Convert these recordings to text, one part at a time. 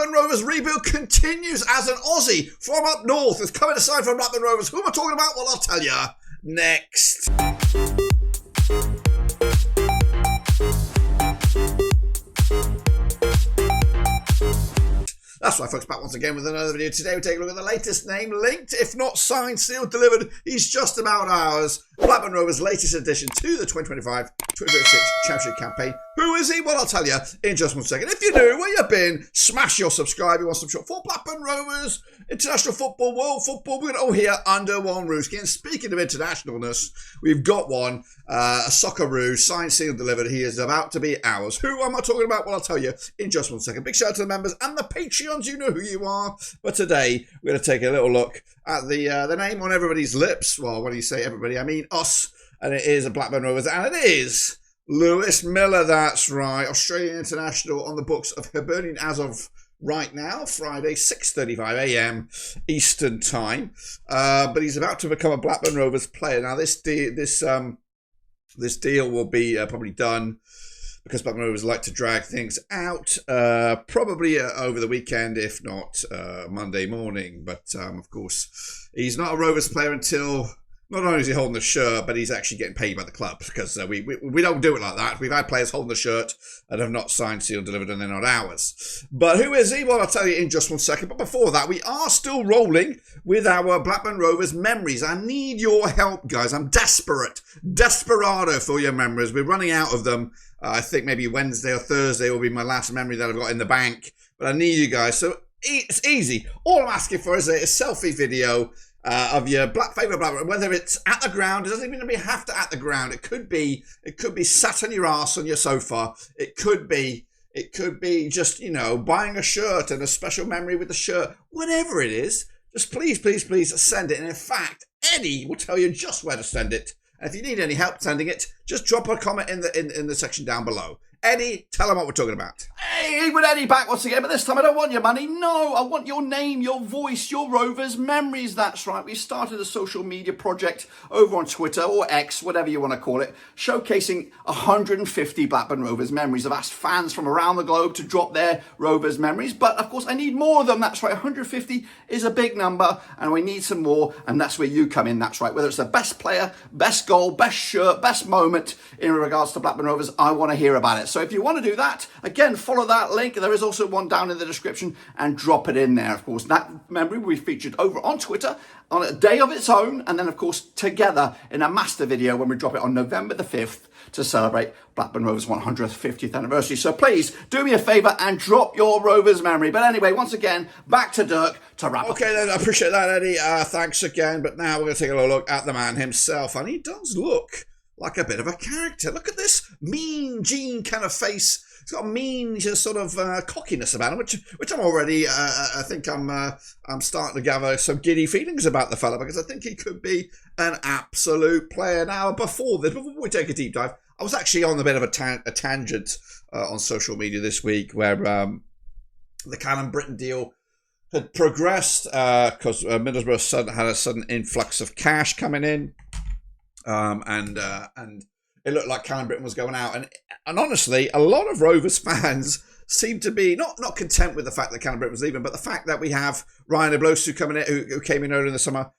Blackburn Rovers rebuild continues as an Aussie from up north is coming aside from Blackburn Rovers. Who am I talking about? Well, I'll tell you next. That's right, folks, back once again with another video. Today we take a look at the latest name linked, if not signed, sealed, delivered. He's just about ours. Blackburn Rovers' latest addition to the 2025-2026 Championship campaign. Who is he? Well, I'll tell you in just 1 second. If you're new, where you been, smash your subscribe. You want some short for Blackburn Rovers, international football, world football. We're all here under one roof. And speaking of internationalness, we've got one, a Socceroo, signed, sealed, delivered. He is about to be ours. Who am I talking about? Well, I'll tell you in just 1 second. Big shout out to the members and the Patreons. You know who you are. But today, we're going to take a little look at the name on everybody's lips. Well, when you say everybody, I mean us. And it is a Blackburn Rovers, and it is Lewis Miller. That's right, Australian international on the books of Hibernian as of right now, Friday, 6:35 a.m. Eastern time. But he's about to become a Blackburn Rovers player. Now, this deal will be probably done because Blackburn Rovers like to drag things out, probably over the weekend, if not Monday morning. But of course, he's not a Rovers player until. Not only is he holding the shirt, but he's actually getting paid by the club because we don't do it like that. We've had players holding the shirt and have not signed, sealed, delivered, and they're not ours. But who is he? Well, I'll tell you in just 1 second. But before that, we are still rolling with our Blackburn Rovers memories. I need your help, guys. I'm desperado for your memories. We're running out of them. I think maybe Wednesday or Thursday will be my last memory that I've got in the bank. But I need you guys. So it's easy. All I'm asking for is a selfie video of your favourite Blackburn, whether it's at the ground. It doesn't even have to at the ground. It could be sat on your arse on your sofa. It could be just, buying a shirt and a special memory with the shirt. Whatever it is, just please send it. And in fact, Eddie will tell you just where to send it. And if you need any help sending it, just drop a comment in the section down below. Eddie, tell them what we're talking about. Hey, Ewood Eddie back once again, but this time I don't want your money. No, I want your name, your voice, your Rovers memories. That's right. We started a social media project over on Twitter or X, whatever you want to call it, showcasing 150 Blackburn Rovers memories. I've asked fans from around the globe to drop their Rovers memories, but of course I need more of them. That's right. 150 is a big number and we need some more, and that's where you come in. That's right. Whether it's the best player, best goal, best shirt, best moment in regards to Blackburn Rovers, I want to hear about it. So if you want to do that, again, follow that link. There is also one down in the description and drop it in there. Of course, that memory will be featured over on Twitter on a day of its own. And then, of course, together in a master video when we drop it on November the 5th to celebrate Blackburn Rovers' 150th anniversary. So please do me a favour and drop your Rovers memory. But anyway, once again, back to Dirk to wrap up. Okay, then, I appreciate that, Eddie. Thanks again. But now we're going to take a look at the man himself. And he does look like a bit of a character. Look at this mean Gene kind of face. He's got a mean sort of cockiness about him, which I'm already. I think I'm starting to gather some giddy feelings about the fella because I think he could be an absolute player. Now, before we take a deep dive, I was actually on a bit of a tangent on social media this week where the Callum Britton deal had progressed because Middlesbrough had a sudden influx of cash coming in. And it looked like Callum Britton was going out, and honestly, a lot of Rovers fans seem to be not content with the fact that Callum Britton was leaving, but the fact that we have Ryan Oblosu coming in, who came in earlier in the summer,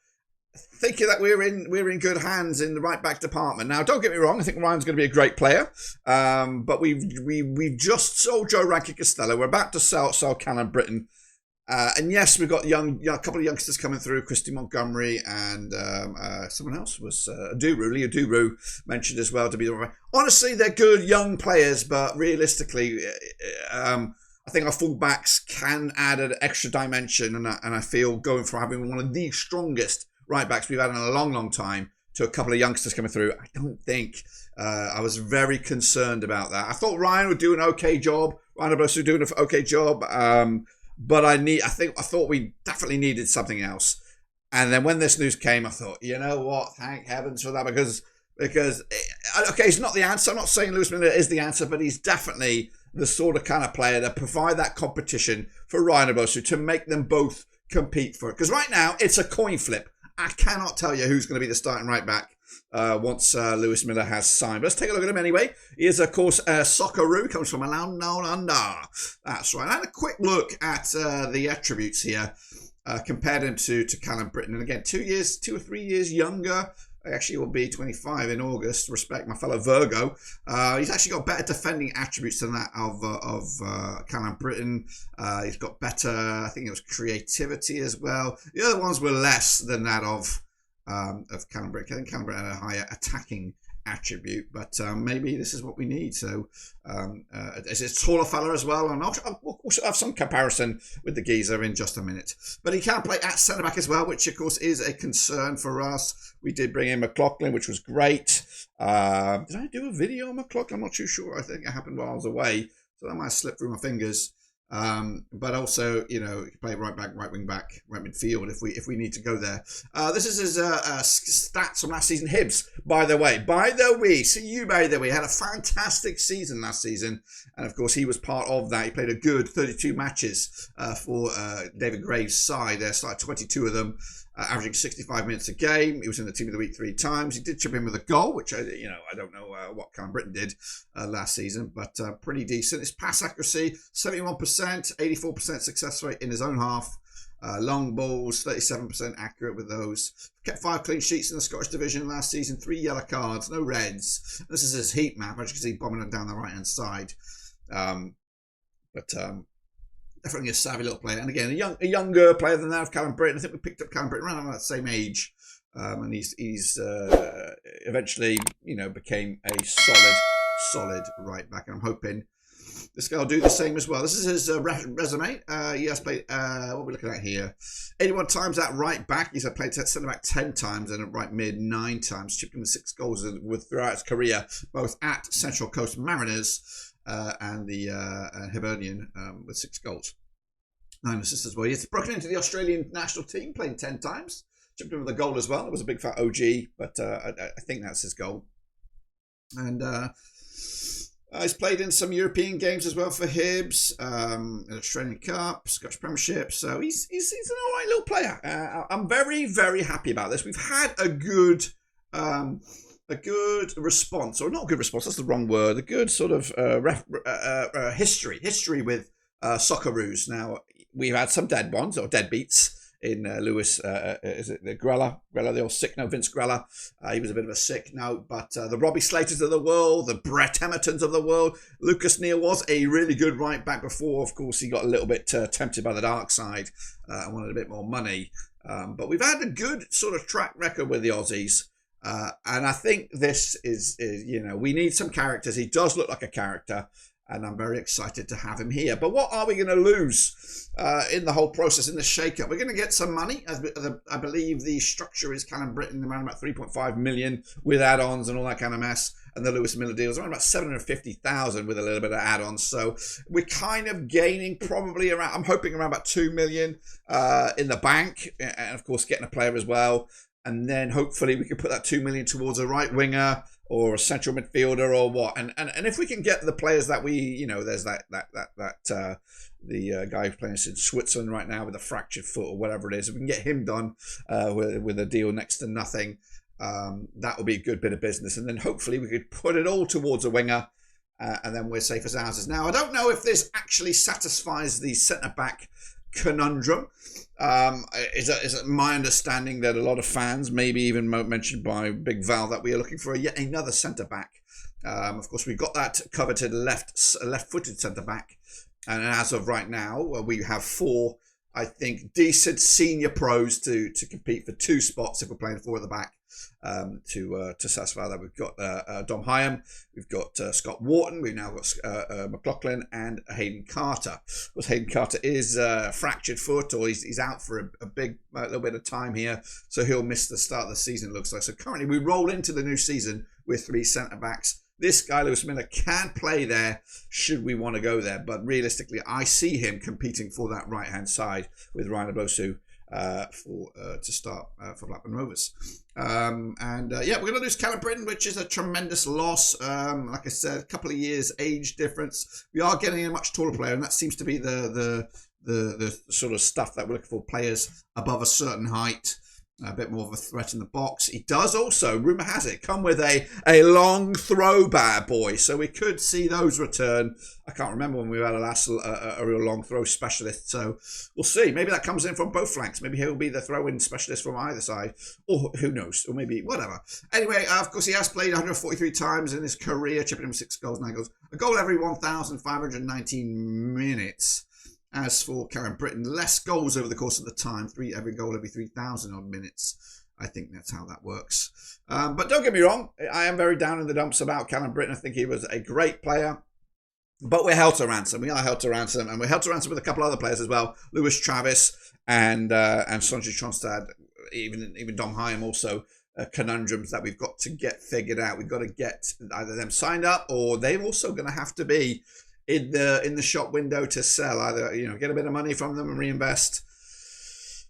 thinking that we're in good hands in the right back department. Now, don't get me wrong, I think Ryan's going to be a great player, but we've just sold Joe Rankin Costello. We're about to sell Callum Britton. And yes, we've got a couple of youngsters coming through, Christy Montgomery and someone else was Leo Duru mentioned as well to be. Honestly, they're good young players, but realistically, I think our fullbacks can add an extra dimension, and I feel going from having one of the strongest right backs we've had in a long, long time to a couple of youngsters coming through. I don't think I was very concerned about that. I thought Ryan would do an okay job. Ryan Oblosu would do an okay job. But I thought we definitely needed something else. And then when this news came, I thought, you know what? Thank heavens for that because okay, he's not the answer. I'm not saying Lewis Miller is the answer, but he's definitely the sort of kind of player that provide that competition for Ryan Oblosu to make them both compete for it. Because right now it's a coin flip. I cannot tell you who's going to be the starting right back once Lewis Miller has signed. But let's take a look at him anyway. He is, of course, Socceroo, comes from Around Down Under. That's right. I had a quick look at the attributes here, compared him to Callum Britton. And again, 2 or 3 years younger. Actually, will be 25 in August. Respect my fellow Virgo. He's actually got better defending attributes than that of Callum Britton. He's got better, I think it was creativity as well. The other ones were less than that of Callum Britton. I think Callum Britton had a higher attacking attribute, but maybe this is what we need. So is a taller fella as well, and we'll have some comparison with the geezer in just a minute. But he can play at centre back as well, which of course is a concern for us. We did bring in McLaughlin, which was great. Did I do a video on McLaughlin? I'm not too sure. I think it happened while I was away, so that might have slipped through my fingers. But also, you know, he can play right back, right wing back, right midfield if we need to go there. This is his stats from last season. Hibs, by the way, see you by the way, had a fantastic season last season, and of course he was part of that. He played a good 32 matches for David Graves' side. There started 22 of them. Averaging 65 minutes a game. He was in the team of the week 3 times. He did chip in with a goal, which I don't know what Callum Britton did last season, but pretty decent. His pass accuracy 71%, 84% success rate in his own half. Long balls 37% accurate with those. Kept 5 clean sheets in the Scottish division last season. 3 yellow cards, no reds. This is his heat map, as you can see, bombing down the right hand side. Definitely a savvy little player, and again, a younger player than that of Callum Britton. I think we picked up Callum Britton around about the same age, and he's eventually, you know, became a solid right back. And I'm hoping this guy will do the same as well. This is his resume. He has played, what are we looking at here? 81 times at right back. He's played centre back 10 times and at right mid 9 times. Chipped in with 6 goals throughout his career, both at Central Coast Mariners and the Hibernian with 6 goals. 9 assists as well. He's broken into the Australian national team, playing 10 times. Chipped in with a goal as well. It was a big fat OG, but I think that's his goal. And he's played in some European games as well for Hibs, an Australian Cup, Scottish Premiership. So he's an all right little player. I'm very, very happy about this. We've had a good response, or not a good response, that's the wrong word, a good sort of history with Socceroos. Now, we've had some dead ones, or deadbeats, in Lewis, is it the Grella, the old sick note, Vince Grella. He was a bit of a sick note, but the Robbie Slaters of the world, the Brett Emertons of the world. Lucas Neal was a really good right back before. Of course, he got a little bit tempted by the dark side and wanted a bit more money. But we've had a good sort of track record with the Aussies. And I think this is, you know, we need some characters. He does look like a character, and I'm very excited to have him here. But what are we going to lose in the whole process, in the shake-up? We're going to get some money. I believe the structure is Callum Britton around about 3.5 million with add-ons and all that kind of mess. And the Lewis Miller deals around about 750,000 with a little bit of add-ons. So we're kind of gaining probably around, I'm hoping around about 2 million in the bank. And of course, getting a player as well. And then hopefully we can put that 2 million towards a right winger or a central midfielder or what. And if we can get the players that we, you know, there's the guy who's playing in Switzerland right now with a fractured foot or whatever it is, if we can get him done with a deal next to nothing, that will be a good bit of business. And then hopefully we could put it all towards a winger, and then we're safe as houses. Now, I don't know if this actually satisfies the centre-back conundrum. Is it my understanding that a lot of fans, maybe even mentioned by Big Val, that we are looking for yet another centre-back. Of course, we've got that coveted left-footed centre-back. And as of right now, we have 4, I think, decent senior pros to compete for 2 spots if we're playing 4 at the back. To satisfy that, we've got Dom Hyam, we've got Scott Wharton, we've now got McLaughlin and Hayden Carter. Of course, Hayden Carter is fractured foot, or he's out for a little bit of time here, so he'll miss the start of the season, it looks like. So currently we roll into the new season with 3 centre backs. This guy, Lewis Miller, can play there should we want to go there, but realistically I see him competing for that right hand side with Ryan Abosu to start for Blackburn Rovers. We're going to lose Callum Britton, which is a tremendous loss. Like I said, a couple of years age difference. We are getting a much taller player, and that seems to be the sort of stuff that we're looking for, players above a certain height. a bit more of a threat in the box. He does also, rumour has it, come with a long throw bad boy. So we could see those return. I can't remember when we had a real long throw specialist. So we'll see. Maybe that comes in from both flanks. Maybe he'll be the throw-in specialist from either side. Or who knows? Or maybe whatever. Anyway, of course, he has played 143 times in his career, chipping in 6 goals, 9 goals. A goal every 1,519 minutes. As for Karen Britton, less goals over the course of the time, every goal every 3,000 odd minutes. I think that's how that works. But don't get me wrong, I am very down in the dumps about Callum Britton. I think he was a great player. But we're held to ransom. We are held to ransom. And we're held to ransom with a couple other players as well. Lewis Travis and Sonji Tronstad, even Dom Hyam also. Conundrums that we've got to get figured out. We've got to get either them signed up or they're also going to have to be in the shop window to sell, either get a bit of money from them and reinvest.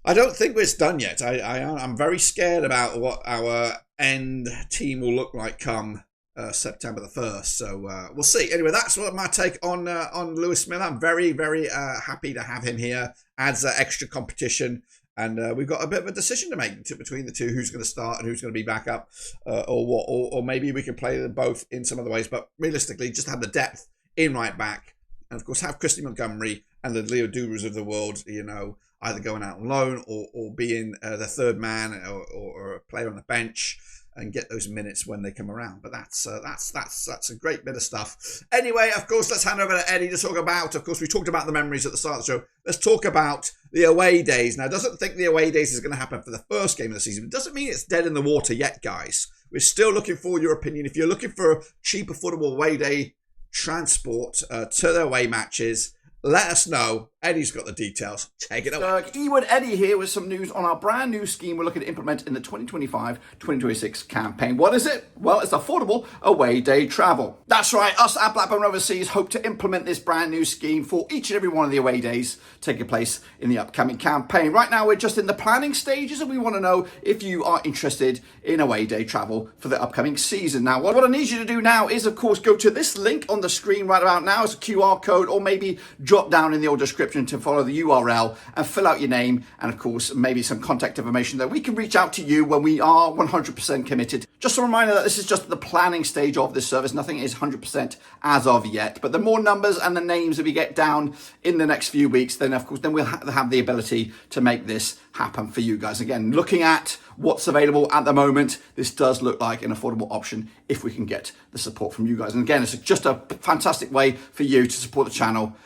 I don't think it's done yet. I'm very scared about what our end team will look like come September the 1st. So we'll see. Anyway, that's what my take on Lewis Miller. I'm very, very happy to have him here. Adds extra competition. And we've got a bit of a decision to make between the two, who's going to start and who's going to be back up or what. Or maybe we can play them both in some other ways. But realistically, just have the depth in right back, and of course have Christy Montgomery and the Leo Duras of the world, either going out on loan or being the third man or a player on the bench and get those minutes when they come around. But that's a great bit of stuff. Anyway, of course, let's hand over to Eddie to talk about. Of course, we talked about the memories at the start of the show. Let's talk about the away days. Now, doesn't think the away days is going to happen for the first game of the season. It doesn't mean it's dead in the water yet, guys. We're still looking for your opinion. If you're looking for a cheap, affordable away day transport to their away matches, let us know. Eddie's got the details. Take it away. Ewood Eddie here with some news on our brand new scheme we're looking to implement in the 2025-2026 campaign. What is it? Well, it's affordable away day travel. That's right. Us at Blackburn Rovers hope to implement this brand new scheme for each and every one of the away days taking place in the upcoming campaign. Right now, we're just in the planning stages and we want to know if you are interested in away day travel for the upcoming season. Now, what I need you to do now is, of course, go to this link on the screen right about now. It's a QR code, or maybe drop down in the old description to follow the URL and fill out your name and, of course, maybe some contact information that we can reach out to you when we are 100% committed. Just a reminder that this is just the planning stage of this service. Nothing is 100% as of yet. But the more numbers and the names that we get down in the next few weeks, then, of course, then we'll have the ability to make this happen for you guys. Again, looking at what's available at the moment, this does look like an affordable option if we can get the support from you guys. And again, it's just a fantastic way for you to support the channel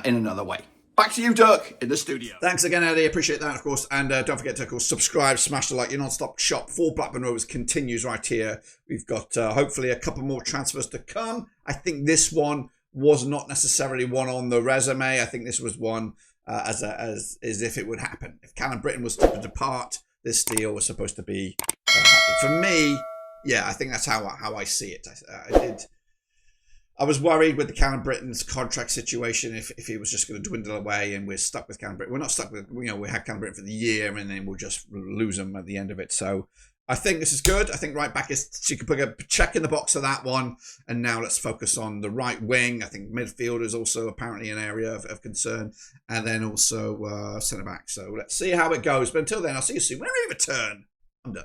in another way. Back to you, Dirk, in the studio. Thanks again, Eddie. Appreciate that, of course. And don't forget to, of course, subscribe, smash the like. Your non-stop shop for Blackburn Rovers continues right here. We've got hopefully a couple more transfers to come. I think this one was not necessarily one on the resume. I think this was one as if it would happen. If Callum Britton was to depart, this deal was supposed to be happening. For me, yeah, I think that's how I see it. I was worried with the Callum Britton's contract situation if he was just going to dwindle away and we're stuck with Callum Britton. We're not stuck with, we had Callum Britton for the year and then we'll just lose him at the end of it. So I think this is good. I think right back she could put a check in the box for that one. And now let's focus on the right wing. I think midfield is also apparently an area of concern. And then also centre back. So let's see how it goes. But until then, I'll see you soon when we return. I'm done.